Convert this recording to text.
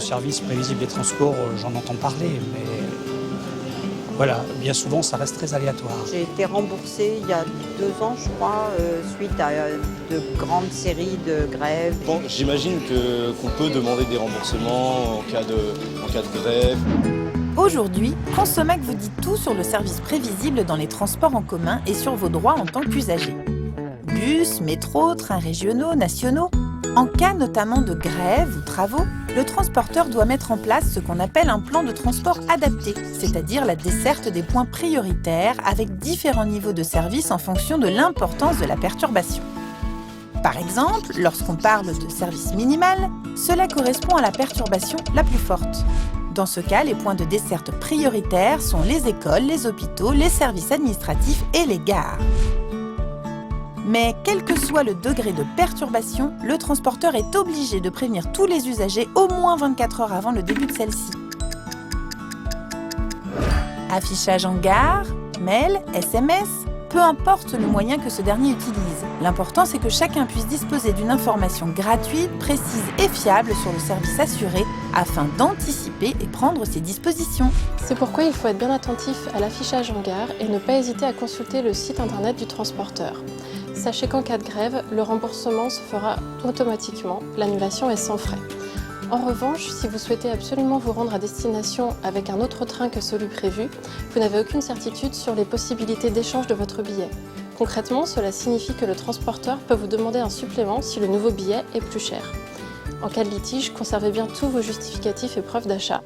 service prévisible des transports, j'en entends parler, mais voilà, bien souvent ça reste très aléatoire. J'ai été remboursée il y a 2 ans, je crois, suite à de grandes séries de grèves. Bon, j'imagine qu'on peut demander des remboursements en cas de grève. Aujourd'hui, Consomac vous dit tout sur le service prévisible dans les transports en commun et sur vos droits en tant qu'usager. Bus, métro, trains régionaux, nationaux. En cas notamment de grève ou travaux, le transporteur doit mettre en place ce qu'on appelle un plan de transport adapté, c'est-à-dire la desserte des points prioritaires avec différents niveaux de service en fonction de l'importance de la perturbation. Par exemple, lorsqu'on parle de service minimal, cela correspond à la perturbation la plus forte. Dans ce cas, les points de desserte prioritaires sont les écoles, les hôpitaux, les services administratifs et les gares. Mais quel que soit le degré de perturbation, le transporteur est obligé de prévenir tous les usagers au moins 24 heures avant le début de celle-ci. Affichage en gare, mail, SMS, peu importe le moyen que ce dernier utilise. L'important, c'est que chacun puisse disposer d'une information gratuite, précise et fiable sur le service assuré afin d'anticiper et prendre ses dispositions. C'est pourquoi il faut être bien attentif à l'affichage en gare et ne pas hésiter à consulter le site internet du transporteur. Sachez qu'en cas de grève, le remboursement se fera automatiquement, l'annulation est sans frais. En revanche, si vous souhaitez absolument vous rendre à destination avec un autre train que celui prévu, vous n'avez aucune certitude sur les possibilités d'échange de votre billet. Concrètement, cela signifie que le transporteur peut vous demander un supplément si le nouveau billet est plus cher. En cas de litige, conservez bien tous vos justificatifs et preuves d'achat.